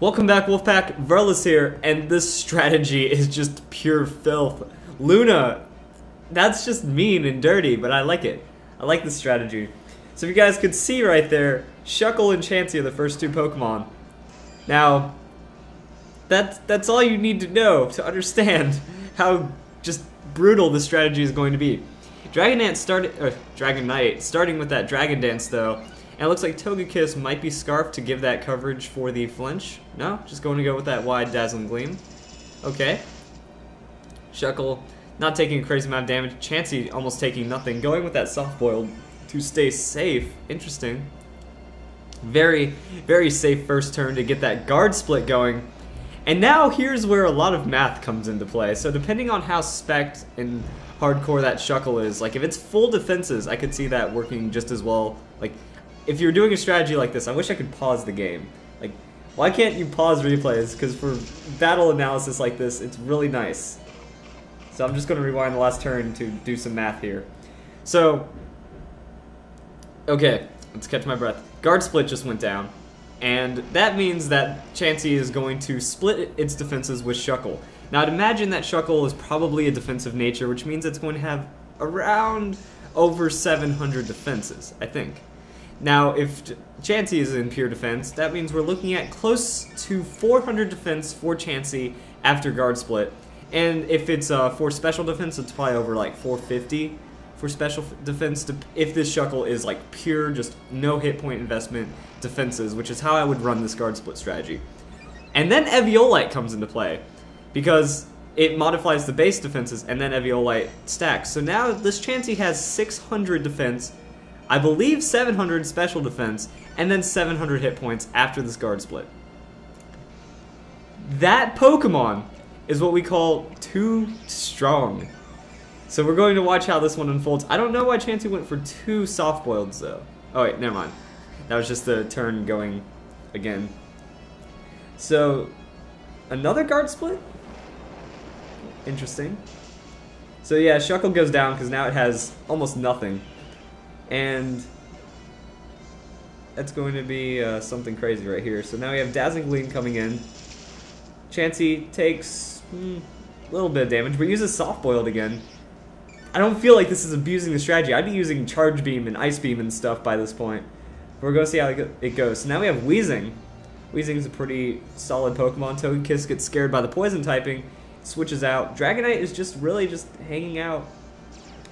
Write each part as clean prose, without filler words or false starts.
Welcome back, Wolfpack. Verlis here, and this strategy is just pure filth. Luna, that's just mean and dirty, but I like it. I like this strategy. So if you guys could see right there, Shuckle and Chansey are the first two Pokemon. Now, that's all you need to know to understand how just brutal this strategy is going to be. Dragonite starting with that Dragon Dance though, and it looks like Togekiss might be Scarfed to give that coverage for the flinch. No, just going to go with that wide Dazzling Gleam. Okay. Shuckle not taking a crazy amount of damage. Chansey almost taking nothing. Going with that Soft Boiled to stay safe. Interesting. Very, very safe first turn to get that guard split going. And now here's where a lot of math comes into play. So depending on how spec'd and hardcore that Shuckle is, like if it's full defenses, I could see that working just as well. Like if you're doing a strategy like this, I wish I could pause the game. Like, why can't you pause replays? Because for battle analysis like this, it's really nice. So I'm just going to rewind the last turn to do some math here. So, okay, let's catch my breath. Guard split just went down, and that means that Chansey is going to split its defenses with Shuckle. Now I'd imagine that Shuckle is probably a defensive nature, which means it's going to have around over 700 defenses, I think. Now, if Chansey is in pure defense, that means we're looking at close to 400 defense for Chansey after guard split. And if it's for special defense, it's probably over like 450 for special defense if this Shuckle is like pure, just no hit point investment defenses, which is how I would run this guard split strategy. And then Eviolite comes into play, because it modifies the base defenses and then Eviolite stacks. So now this Chansey has 600 defense, I believe 700 special defense, and then 700 hit points after this guard split. That Pokemon is what we call too strong. So we're going to watch how this one unfolds. I don't know why Chansey went for two soft boileds though. Oh wait, never mind. That was just the turn going again. So another guard split? Interesting. So yeah, Shuckle goes down because now it has almost nothing. And that's going to be something crazy right here. So now we have Dazzling Gleam coming in. Chansey takes a little bit of damage, but uses Soft Boiled again. I don't feel like this is abusing the strategy. I'd be using Charge Beam and Ice Beam and stuff by this point. But we're going to see how it goes. So now we have Weezing. Weezing's a pretty solid Pokemon. Togekiss gets scared by the poison typing, switches out. Dragonite is just really just hanging out,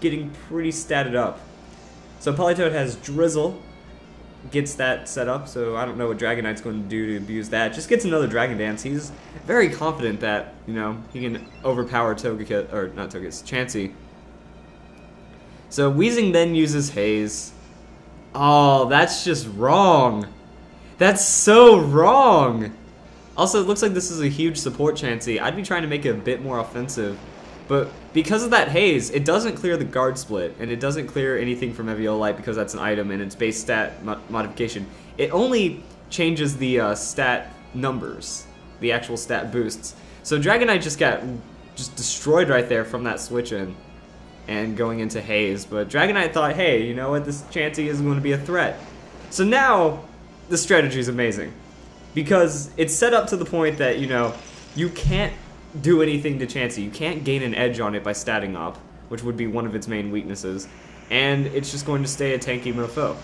getting pretty statted up. So Politoed has Drizzle, gets that set up, so I don't know what Dragonite's going to do to abuse that. Just gets another Dragon Dance. He's very confident that, you know, he can overpower Togekiss, or not Togekiss, Chansey. So Weezing then uses Haze. Oh, that's just wrong. That's so wrong. Also, it looks like this is a huge support Chansey. I'd be trying to make it a bit more offensive. But because of that Haze, it doesn't clear the guard split, and it doesn't clear anything from Eviolite because that's an item and it's base stat modification. It only changes the stat numbers, the actual stat boosts. So Dragonite just got destroyed right there from that switch in and going into Haze. But Dragonite thought, hey, you know what, this Chansey isn't going to be a threat. So now the strategy is amazing because it's set up to the point that, you know, you can't do anything to Chansey. You can't gain an edge on it by statting up, which would be one of its main weaknesses, and it's just going to stay a tanky mofo.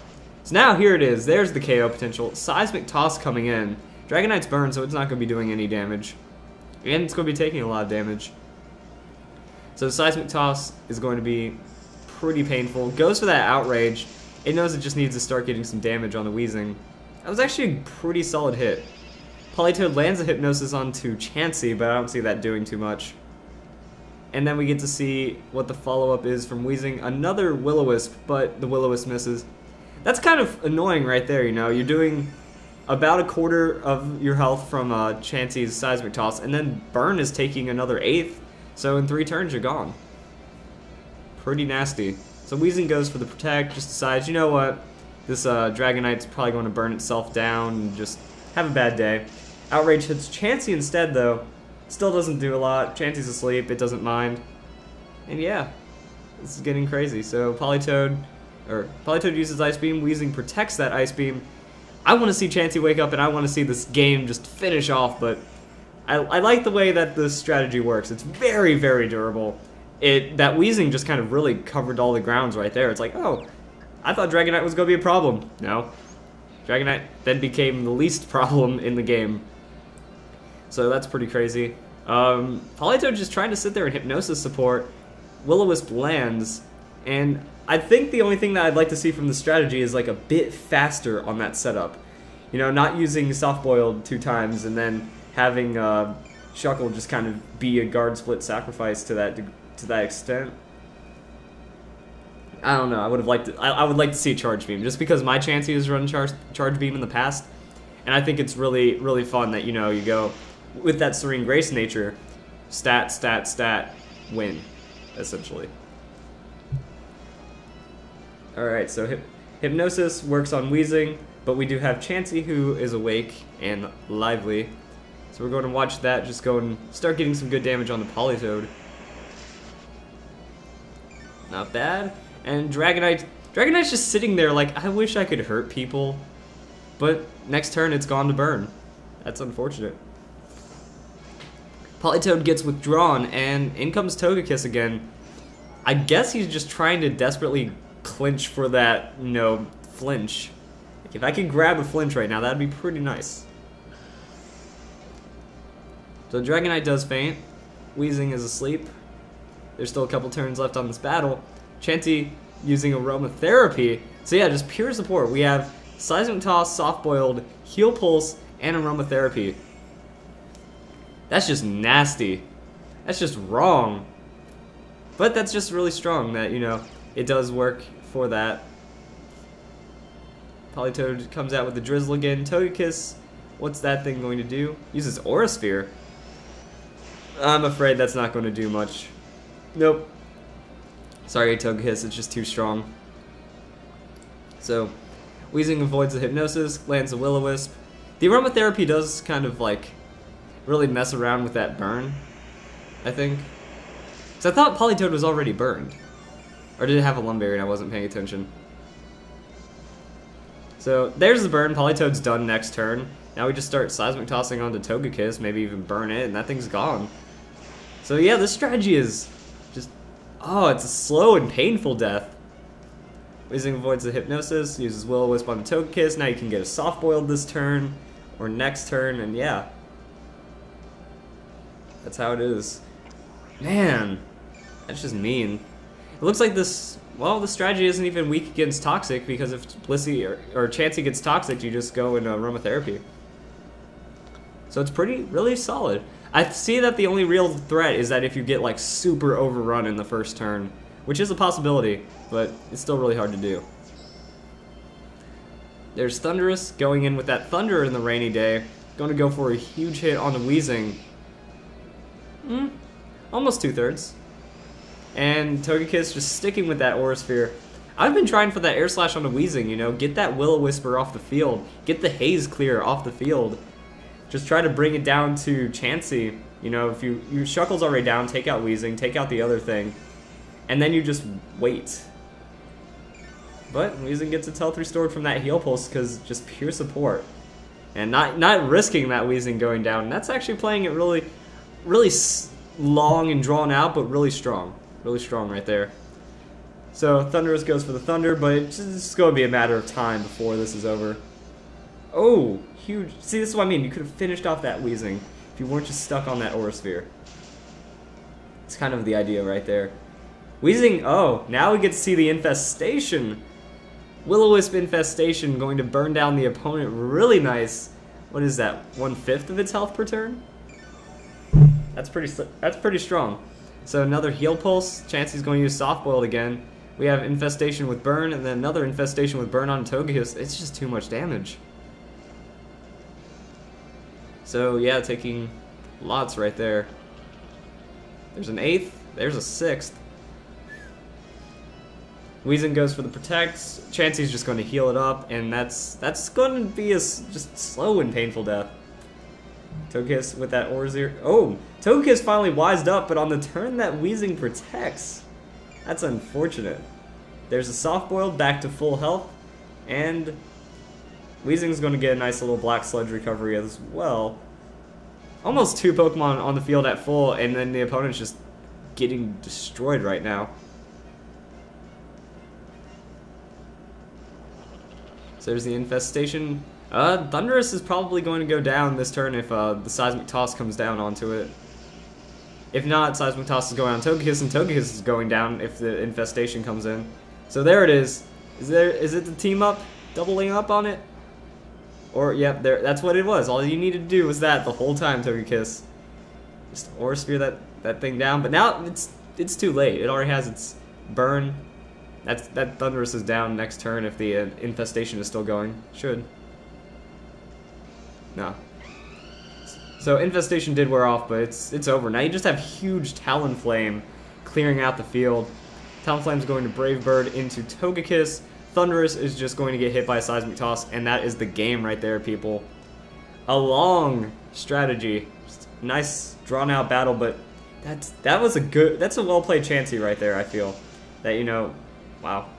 So now here it is. There's the KO potential. Seismic Toss coming in. Dragonite's burned, so it's not going to be doing any damage, and it's going to be taking a lot of damage. So Seismic Toss is going to be pretty painful. Goes for that Outrage. It knows it just needs to start getting some damage on the Weezing. That was actually a pretty solid hit. Politoed lands a Hypnosis onto Chansey, but I don't see that doing too much. And then we get to see what the follow-up is from Weezing. Another Will-O-Wisp, but the Will-O-Wisp misses. That's kind of annoying right there, you know. You're doing about a quarter of your health from Chansey's Seismic Toss, and then Burn is taking another eighth. So in 3 turns, you're gone. Pretty nasty. So Weezing goes for the Protect, just decides, you know what, this Dragonite's probably going to burn itself down and just have a bad day. Outrage hits Chansey instead, though. Still doesn't do a lot. Chansey's asleep. It doesn't mind. And yeah, this is getting crazy. So Politoed uses Ice Beam. Weezing protects that Ice Beam. I want to see Chansey wake up, and I want to see this game just finish off, but I like the way that the strategy works. It's very, very durable. That wheezing just kind of really covered all the grounds right there. It's like, oh, I thought Dragonite was going to be a problem. No. Dragonite then became the least problem in the game. So that's pretty crazy. Politoed just trying to sit there and Hypnosis support. Will-O-Wisp lands, and I think the only thing that I'd like to see from the strategy is like a bit faster on that setup. You know, not using Soft Boiled 2 times and then having Shuckle just kind of be a guard split sacrifice to that extent. I don't know. I would have liked I would like to see a Charge Beam, just because my Chansey has run Charge Beam in the past, and I think it's really, really fun that, you know, you go with that Serene Grace nature, stat, stat, stat, win, essentially. Alright, so Hypnosis works on wheezing, but we do have Chansey who is awake and lively. So we're going to watch that just go and start getting some good damage on the Politoed. Not bad. And Dragonite's just sitting there like, I wish I could hurt people. But next turn it's gone to burn. That's unfortunate. Politoed gets withdrawn, and in comes Togekiss again. I guess he's just trying to desperately clinch for that, you know, flinch. Like, if I could grab a flinch right now, that'd be pretty nice. So Dragonite does faint. Wheezing is asleep. There's still a couple turns left on this battle. Chansey using Aromatherapy. So yeah, just pure support. We have Seismic Toss, Soft Boiled, Heal Pulse, and Aromatherapy. That's just nasty. That's just wrong. But that's just really strong that, you know, it does work for that. Politoed comes out with the Drizzle again. Togekiss, what's that thing going to do? Uses Aura Sphere. I'm afraid that's not going to do much. Nope. Sorry, Togekiss, it's just too strong. So, Wheezing avoids the Hypnosis, lands a Will-O-Wisp. The Aromatherapy does kind of, like, really mess around with that burn, I think. So I thought Politoed was already burned. Or did it have a Lumberry and I wasn't paying attention? So, there's the burn. Politoed's done next turn. Now we just start Seismic Tossing onto Togekiss, maybe even burn it, and that thing's gone. So yeah, this strategy is just... oh, it's a slow and painful death. Wheezing avoids the Hypnosis, uses Will-O-Wisp on the Togekiss. Now you can get a Soft Boiled this turn, or next turn, and yeah. That's how it is. Man, that's just mean. It looks like this... well, the strategy isn't even weak against Toxic, because if Blissey or Chansey gets Toxic, you just go into Aromatherapy. So it's really solid. I see that the only real threat is that if you get like super overrun in the first turn, which is a possibility, but it's still really hard to do. There's Thundurus going in with that Thunder in the rainy day. Going to go for a huge hit on the Wheezing. Almost 2/3. And Togekiss just sticking with that Aura Sphere. I've been trying for that Air Slash on the Wheezing, you know, get that Will-O-Wisper off the field, get the Haze Clear off the field. Just try to bring it down to Chansey. You know, if your Shuckle's already down, take out Wheezing, take out the other thing, and then you just wait. But Wheezing gets its health restored from that Heal Pulse because just pure support. And not risking that Wheezing going down. And that's actually playing it really long and drawn out, but really strong. Really strong right there. So Thundurus goes for the Thunder, but it's just going to be a matter of time before this is over. Oh, huge. See, this is what I mean. You could have finished off that Wheezing if you weren't just stuck on that Aura Sphere. It's kind of the idea right there. Wheezing, oh, now we get to see the Infestation. Will-O-Wisp Infestation going to burn down the opponent really nice. What is that, 1/5 of its health per turn? That's pretty strong. So another Heal Pulse. Chansey's going to use Soft Boiled again. We have Infestation with Burn, and then another Infestation with Burn on Togekiss. It's just too much damage. So yeah, taking lots right there. There's an 8th. There's a 6th. Wheezing goes for the Protects. Chansey's just going to heal it up, and that's going to be a just slow and painful death. Togekiss with that Aura. Oh, Togekiss finally wised up, but on the turn that Wheezing protects. That's unfortunate. There's a Soft Boiled back to full health, and Weezing's going to get a nice little Black Sludge recovery as well. Almost 2 Pokemon on the field at full, and then the opponent's just getting destroyed right now. So there's the Infestation. Thundurus is probably going to go down this turn if the Seismic Toss comes down onto it. If not, Seismic Toss is going on Togekiss, and Togekiss is going down if the Infestation comes in. So there it is. Is it the team up? Doubling up on it? Or, yep, there. That's what it was. All you needed to do was that the whole time, Togekiss. Just Aura Sphere that thing down. But now it's too late. It already has its burn. That Thundurus is down next turn if the Infestation is still going. Should. No. So Infestation did wear off, but it's over. Now you just have huge Talonflame clearing out the field. Talonflame's going to Brave Bird into Togekiss. Thundurus is just going to get hit by a Seismic Toss, and that is the game right there, people. A long strategy. Just nice drawn-out battle, but that's a well-played Chansey right there, I feel. That, you know, wow.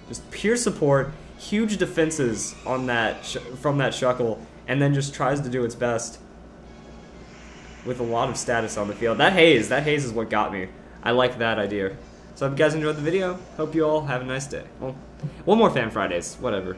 Just pure support, huge defenses on that from that Shuckle, and then just tries to do its best with a lot of status on the field. That haze is what got me. I like that idea. So I hope you guys enjoyed the video. Hope you all have a nice day. Well, one more Fan Fridays, whatever.